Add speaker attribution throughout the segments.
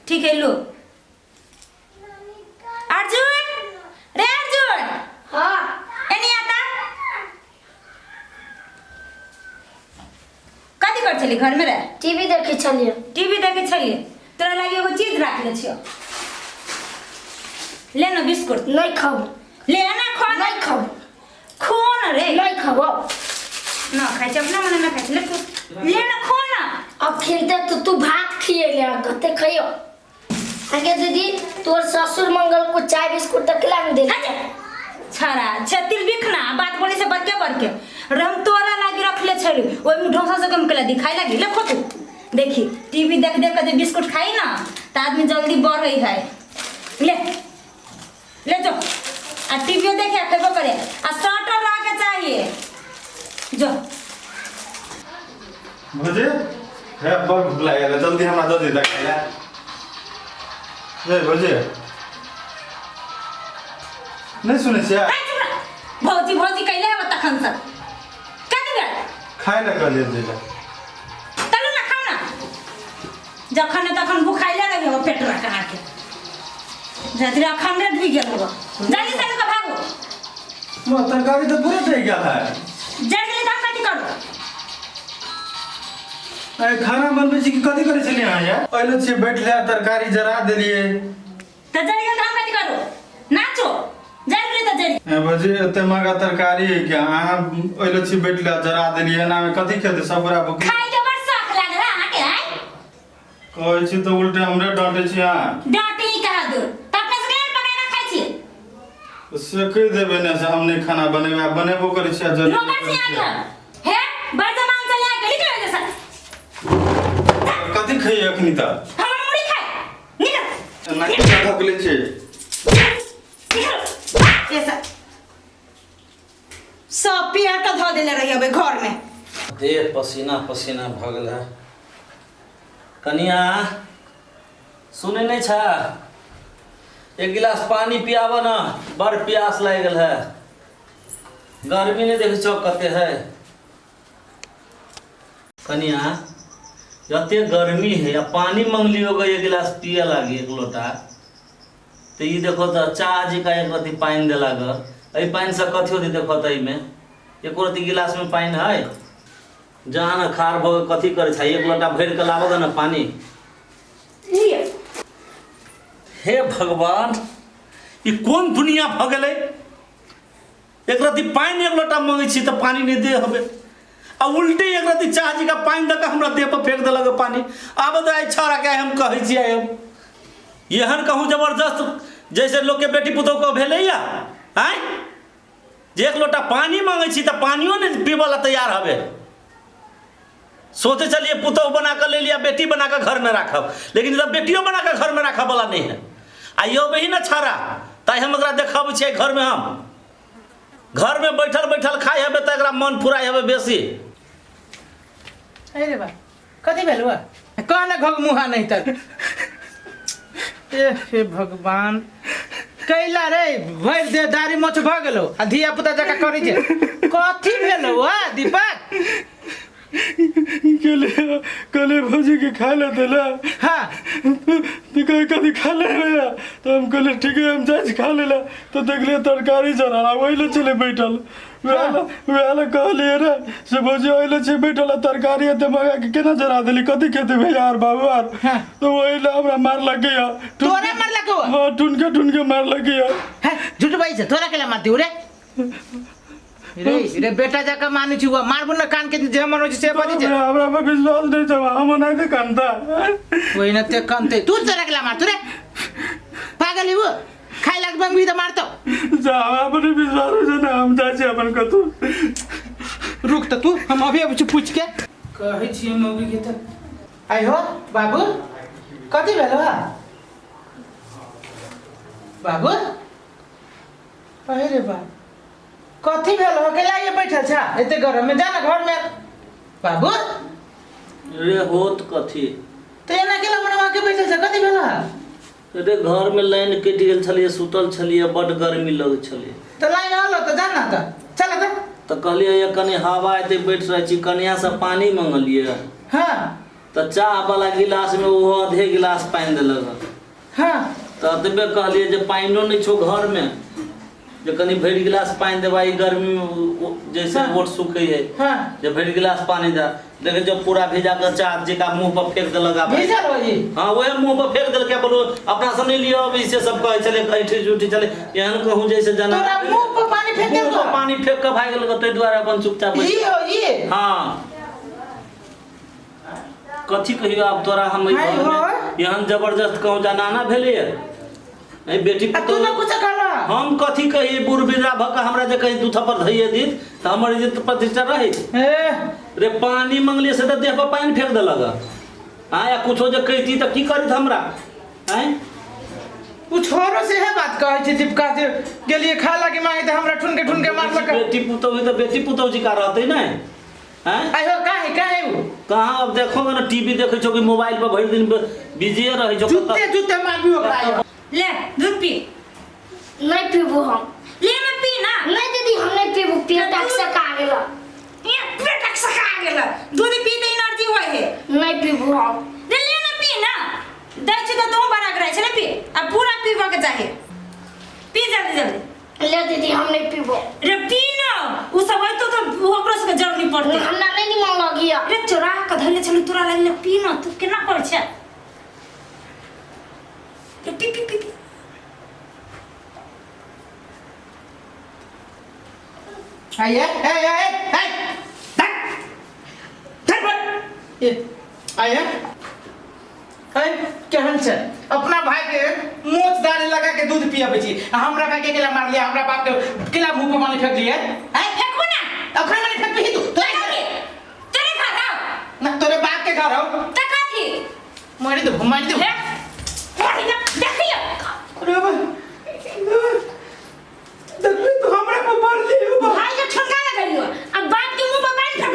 Speaker 1: ठीक है लो। अर्जुन रे अर्जुन।
Speaker 2: हाँ
Speaker 1: नहीं आता कथी कर छली घर में रे?
Speaker 2: टीवी देखे छलिए।
Speaker 1: टीवी देखे छलिए तोरा लगी एगो चीज राख ले छियो। ले ना बिस्कुट।
Speaker 2: नहीं खाओ।
Speaker 1: ले ना खा।
Speaker 2: नहीं खाओ।
Speaker 1: खो ना रे।
Speaker 2: नहीं खाओ।
Speaker 1: ना खाई छ अपना मन ना खाई ले ले ना खो ना।
Speaker 2: अब खेलते तो तू भात खिए ले गते खाइयो। आगे दीदी तोर ससुर मंगल को चाय बिस्कुट तक खिला दे।
Speaker 1: छारा छतिल बिखना बात बोले से बरके रम तोरा लागी रख ले छली ओइ में ढोसा से कम केला दिखाई लागी ले खो तू। देखी टीवी देख देख के बिस्कुट खाई ना त आदमी जल्दी बढ़ई है। ले ले जो आ टीवी देखे खेबो करे आ स्टार्टर रह के चाहिए जो
Speaker 3: मुझे है बहुत भूख लगा जल्दी हमरा दे दे खाइला ए भौजी नहीं सुने से
Speaker 1: भौजी भौजी कहले है तखन से कथि गल
Speaker 3: खाए ना कर दे
Speaker 1: तलू ना खाओ ना जखन तखन भूखाइले रही हो पेट रखा के जल्दी अखन रेट भी गेल हो जल्दी से का भागो
Speaker 3: वो तरकारी तो पूरा ठेक गया है
Speaker 1: जल्दी काम कथि करो
Speaker 3: ए खाना बनबे छी कि कथि करे छली अहाँ यार अहिले छी बैठ ले तरकारी जरा देलिए
Speaker 1: त जल्दी काम कथि करो नाचो जल्दी त जल्दी
Speaker 3: ए भौजी एते महंगा तरकारी है क्या अहाँ अहिले छी बैठ ले जरा देलिए ना में कथि खेते सब बड़ा भूख
Speaker 1: खाई के बड़ शौक लागे अहाँ के है
Speaker 3: कहै छी तो उल्टे हमरे डांटे छी अहाँ
Speaker 1: डांटी कहा दो त अपने से केना पकाना खाई छी
Speaker 3: से कह देबे ना से हम नहीं खाना बनेबे बनेबो करे छी जल्दी
Speaker 1: नौकर से आ गया है बड़ जमान से ले के निकल जा सर
Speaker 3: कथि खई अखनी त
Speaker 1: हमर मुड़ी खाए निकल
Speaker 3: ना के ढकले छी
Speaker 1: निकल ऐसा सब पियर का धो देले रही अबे घर में
Speaker 4: देह पसीना पसीना भ गेल है। कनिया सुने नहीं छा एक गिलास पानी पियावा ना बड़ प्यास लग गल है। गर्मी नहीं देखे चौक कते है कनिया जते गर्मी है या पानी मांग लियो एक गिलास पिए लागी एक लोटा तो ये देखो तो चाह जी का एक रति पानी दे लाग अई पानी से कथी होती देखो तो में एक रति गिलास में पानी है जहाँ न खार भो कथी करे छै एक लोटा भर के लाबो ना पानी। हे भगवान ये कौन दुनिया भ गेलै एक रति पानी एक लोटा मांगे छी तो पानी नहीं दे हबे आ उल्टे एक रति चाह जी का पानी दे के हमरा देह पर फेंक देलक पानी। आब तो आई छाड़ा के हम कहै छी एहन कहूँ जबरदस्त जैसे लोग के बेटी पुतोह को भेलै या आय जे एक लोटा पानी मांगे छी तो पानियो नहीं पीबे ला तैयार हबे। सोचे चलिए पुतोह बना कर ले लिया बेटी बना कर घर में रखब लेकिन जब बेटियों बना कर घर में रखब वाला नहीं है। आइयो बही ना छाड़ा ताई हम एकरा देखब छियै घर में हम घर में बैठल बैठल खाई हबे तो एकरा मन फुराई हबे बेसी।
Speaker 5: अरे बा कथी भेल हुआ कहने घग मुहा नहीं तक हे भगवान कैला रे भर दे दारी मोछ भ गेलो आ धिया पुता जका करै छै कथी भेल हुआ दीपक
Speaker 3: कले भौजी के खा ले देला
Speaker 5: हाँ
Speaker 3: तो कहे कथी खा ले भैया तो हम कहले ठीक है हम जाए खा लेला तो देखले तरकारी जरा वही चले बैठल वेला कहलिए रे से भौजी ओइले छी बैठल तरकारी एते मगा के केना जरा देली कथी खेते भैया यार बाबू यार तो ओइले हमरा मार लगे या
Speaker 5: तोरा मार लगे
Speaker 3: हां ठुनके मार लगे या
Speaker 5: है झूठ बाई से तोरा केला मारती रे रे बेटा जाका मानी छी मारबो न कान के जे मन से बदी जे
Speaker 3: हमरा पे विश्वास नहीं छ हम नहीं के कानता
Speaker 5: कोई न ते कानते तू तोरा केला मारत रे पागल हो खाई लाग बंग भी तो मारतो
Speaker 3: जा अपन विश्वास हो ना हम जा छी अपन कतु
Speaker 5: रुक त तू हम अभी अब पूछ के कहै छी मौगी के त आई हो बाबू कथी भेल बा बाबू अरे बा कथी भेल हो केला ये बैठल छा एते घर में जाना घर में बाबू
Speaker 4: रे होत कथी
Speaker 5: तो एना केला मनवा के बैठल छा कथी भेल
Speaker 4: रे घर में लाइन कटि गेल छलिए सुतल छलिए बड़ गर्मी लग छलिए
Speaker 5: तो लाइन आलो तो जाना त चल
Speaker 4: तो कहलिए ये कनी हवा एते बैठ रहे छी कनिया से पानी मांगलिए
Speaker 5: हां
Speaker 4: तो चाह वाला गिलास में वो आधे गिलास पानी दिलक
Speaker 5: हाँ
Speaker 4: तो तबे कहलिए जे पानियो नहीं छो घर में जे कनी भरि गिलास पानी देबा ई गर्मी में जैसे
Speaker 5: हाँ।
Speaker 4: वोट सूखे है
Speaker 5: हाँ
Speaker 4: जे भरि गिलास पानी दे देखे जब पूरा भिजा कर चाह जी का मुंह पर फेंक देलक आप
Speaker 5: भेजा रहो जी
Speaker 4: हाँ वही मुंह पर फेंक देलक बोलो अपना से नहीं लियो अब इसे सब कहे चले ऐठी झूठी चले एहन कहूं जैसे जना
Speaker 5: तोरा मुंह पर पानी फेंक
Speaker 4: मुंह
Speaker 5: देलक
Speaker 4: पर पानी फेंक के भाग गेल तै द्वारा अपन चुपचाप बैठ
Speaker 5: ये हो ये
Speaker 4: हाँ कथी कहियो आब तोरा हम
Speaker 5: हाय हो।
Speaker 4: एहन जबरदस्त कहूं जाना ना भेले ए बेटी
Speaker 5: आ तू ना कुछ कहला
Speaker 4: हम कथी कही बूढ़ बिरा भक हमरा जे कही दू थप्पड़ धइए दीत त हमर इज्जत प्रतिष्ठा रही
Speaker 5: ए
Speaker 4: रे पानी मंगलिए से त देह पर पानी फेंक देलक हां या कुछो जे कहती त की करत हमरा हैं
Speaker 5: उ छोरो से है बात कहै छै दीपका से गेलिए खा लागी मांगे त हमरा ठुन के मारलक
Speaker 4: बेटी पुतौ हुई त बेटी पुतौ जी का रहते न हैं
Speaker 5: आइ हो काहे उ
Speaker 4: कहां अब देखो ना टीवी देखै छौ कि मोबाइल पर भरि दिन बिजी रहै छौ
Speaker 5: जूते मारबी ओकरा
Speaker 1: ले दूध पी
Speaker 2: नहीं पीबू हम
Speaker 1: ले मैं पी ना
Speaker 2: नहीं दीदी हम नहीं पीबू पेट अक्सर आ गेला
Speaker 1: ये पेट सका गेल दूध पी त एनर्जी होय है
Speaker 2: नहीं पीबू हम
Speaker 1: ले ले ना पी ना दै छ त तुम बड़ा करे छ ले पी अब पूरा पीबा के चाहिए पी जल्दी जल्दी
Speaker 2: ले दीदी हम नहीं पीबू
Speaker 1: रे पी ना उ सब है तो ओकरो से जरूर नहीं पड़ते
Speaker 2: हमरा नहीं मन लगिया
Speaker 1: रे चोरा के धइले छलु तोरा लगले पी ना तू केना कर छ रे पी पी पी
Speaker 5: आइए ए आइए केहन छै अपना भाई के मोच दाढ़ी लगा के दूध पियाबे छी हमरा भाई के केला मार लिया हमरा बाप के केला मुंह पे पानी फेंक लिए
Speaker 1: आई फेंकू ना
Speaker 5: अखन मानी फेंक भी तू
Speaker 1: तेरे घर आओ
Speaker 5: ना तोरे बाप के घर हो
Speaker 1: त काथी
Speaker 5: मारी दो
Speaker 1: हे देखियो
Speaker 5: अरे बा देखबी तू हमरा पे मार लियो
Speaker 1: भाई के ठंडा लगलियो अब बाप के मुंह पर पानी फेंक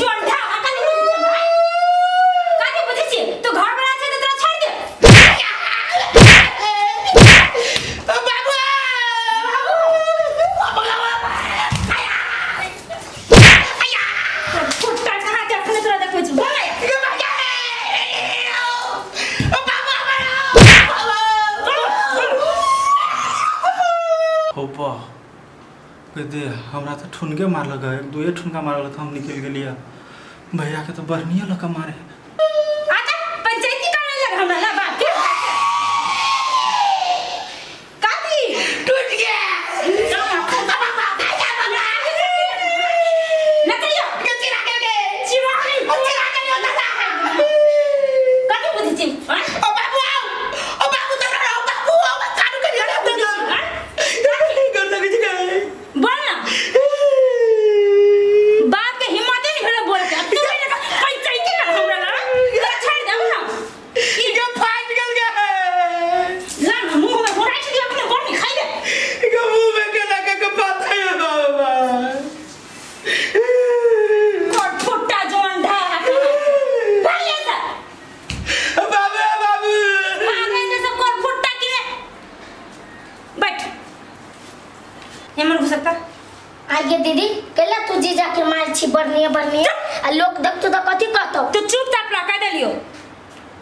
Speaker 1: जोंढा हकल काहे बुझे छी तो घर बना छै त तोरा छोड़ दे
Speaker 5: बाबू
Speaker 1: कुत्ता कहां के अपने तोरा देखै छी बोल
Speaker 3: होपा दे हमरा तो ठुनके मारलक है दुए ठुनका मारलक हम निकल गेलिए भैया के तो बरनिया लक मारे
Speaker 1: आजा पंचायती करे लग हमरा ना बाप के काथी
Speaker 5: टूट गया
Speaker 1: नकलियो
Speaker 5: के चिरा के
Speaker 1: चिरागी
Speaker 5: चिरा के दादा
Speaker 1: काथी बुझे छी
Speaker 5: ओ बाबू तो रहो बाबू कानू के लड़ा दे कर लग गए
Speaker 1: बोल ना बाप के हिम्मत नहीं भेले बोल के तू मेरे पंचायती कर हमरा ना छोड़ दे ना
Speaker 5: ये फाट गया
Speaker 1: ला ना मुंह में बोरा छी अपने बोल नहीं खाई दे
Speaker 5: के मुंह में के लगा के पाता है बाबा
Speaker 1: कोट फुट्टा जोंढा भाई ऐसा
Speaker 5: बाबू
Speaker 1: आगे जैसे कोट फुट्टा के बैठ ये मन घुसकता
Speaker 2: आगे दीदी कला तू जीजा के मार छी बरनिया आ लोग देखतो त कथि कहतो
Speaker 1: तू चुपचाप रखा देलियो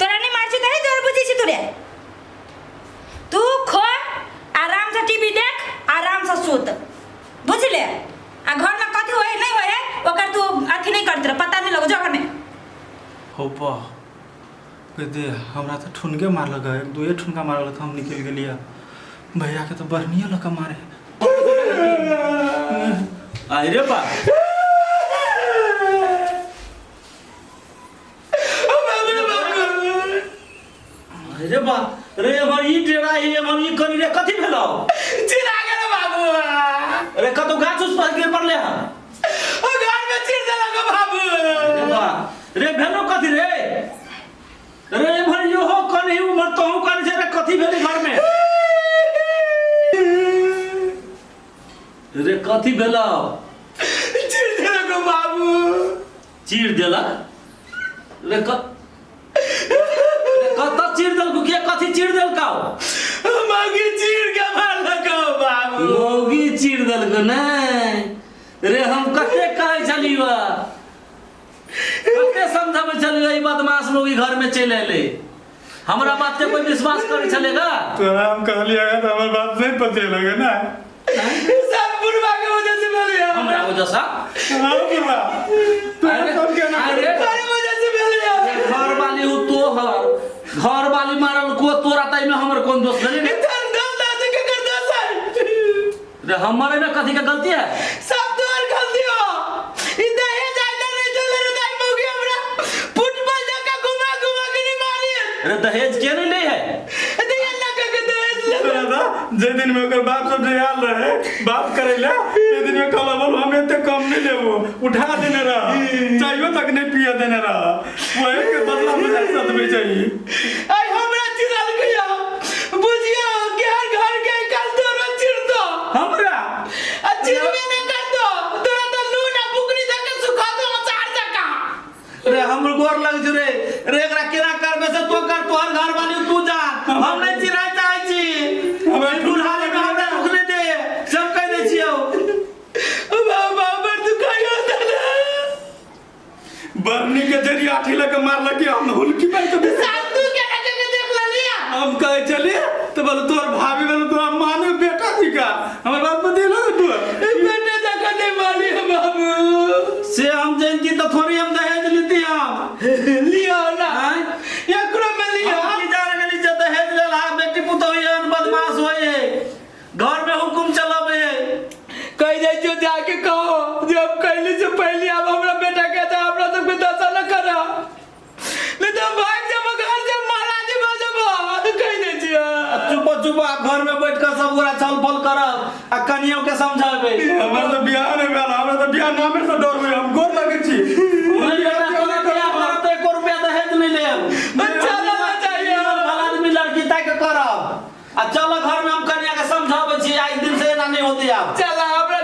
Speaker 1: तोरा नहीं मार छी त है जोर बुझी छी तोरे तू खो आराम से टीवी देख आराम से सूत बुझले आ घर में कथि होए नहीं होए ओकर तू अथी नहीं करत रह पता नहीं लगो जो घर में
Speaker 3: होपा दे हमरा तो ठुनके मारलक है दुए ठुनका मारलक हम निकल गेलिए भैया के तो बरनिया लक मारे
Speaker 4: अरे बा अरे बा रे हमर ई डेरा है हमर ई कनी रे कथी भेलो
Speaker 5: चिरा गेल बाबू
Speaker 4: रे कतो गाछ उस पर गिर पड़ले ह
Speaker 5: ओ घर में चिर देलक बाबू
Speaker 4: रे बा रे भेलो कथी रे रे भर यो हो कनी उमर तो कनी से रे कथी भेले घर में रे कथी भेलो
Speaker 5: चिर देलक बाबू
Speaker 4: चीर देलक रे कत चीर देलक के कथी चीर देलक
Speaker 5: मगी चिर के मारलक बाबू
Speaker 4: लोगी चीर देलक नहीं रे हम कते कहै छलियो चलिए ई बदमाश लोग ई घर में चले ले हमरा बात पे कोई विश्वास करे चलेगा
Speaker 3: तोरा हम कहलिए तो हमार बात नहीं पते लगे ना
Speaker 5: सब बुढ़वा के वजह से मिल गया
Speaker 4: हमरा वजह से
Speaker 3: हाँ बुढ़वा तोरा कौन के ना
Speaker 4: अरे
Speaker 5: तुम्हारी वजह से मिल गया
Speaker 4: घर वाली हो तो घर वाली मारल को तोरा ताई में हमर कौन दोस्त है
Speaker 5: इधर दस दादा के कर दस है
Speaker 4: रे हमारे में कथी का गलती है
Speaker 5: सब तोर गलती हो इधर है जाइला नहीं चल रे दाई मौगी हमरा फुटबॉल जका घुमा घुमा के नहीं मारी
Speaker 4: अरे दहेज के नहीं ले है
Speaker 5: अरे अल्लाह का दहेज ले
Speaker 3: तोरा दा जे दिन में ओकर बाप सब जयाल रहे बात करे ले ये दिन में कहला बोल हम एते कम नहीं लेबो उठा देने रहा चाहिए तक नहीं पिया देने रहा वही के बदला में सत में चाहिए
Speaker 5: आई हमरा चिरल गया बुझिया के हर घर के कल तोरा चिर दो
Speaker 4: हमरा
Speaker 5: चिर में न कर दो तोरा तो लूना बुकनी देके सुखा दो चार जका
Speaker 4: रे हमर गोर लग रे रे एकरा केना करबे से तो कर तोहर घर वाली तू जा हम नहीं चिरा चाहै छी
Speaker 3: हमें
Speaker 4: दूल्हा ले हमरा दुख नहीं दे सब कह दे छियो
Speaker 5: बाबा पर तू कहियो ना
Speaker 3: बरनी के जरिया आठी लगे मारला कि हम हुलकी पे तो
Speaker 5: साथ तू के रखे के देख लिया
Speaker 3: हम कहे चले तो बोले तोर भाभी बोले तोरा माने बेटा थी का हमारे बाप को दिला तू
Speaker 5: बेटे जका नहीं मानी है बाबू
Speaker 4: से हम जानती तो थोड़ी हम दहेज लेती हम
Speaker 5: लियो ना एकरो में लियो
Speaker 4: हम की जान गली जे दहेज लेला बेटी पुतोहियन बदमाश होए घर में हुकुम चलावे
Speaker 5: कह दे जो जाके कहो जब कहली से पहले अब हमरा बेटा कहता हमरा तक में दशा न करा नहीं तो भाग जब घर से महाराज बाजब कह दे जिया
Speaker 4: चुप चुप घर में बैठ कर सब गोरा चल पल करब आ कनियों के समझावे
Speaker 3: हमारे तो बियाह नहीं भेल हमरा तो बियाह नामे से डर में हम गोर लगे छी
Speaker 4: तो 1 रुपया दहेज नहीं ले
Speaker 5: चलो ना चाहिए
Speaker 4: भला आदमी लड़की तय के करब आ चलो घर में हम कनिया के समझावे छी आज दिन से ना नहीं होती आप
Speaker 5: चला हमरा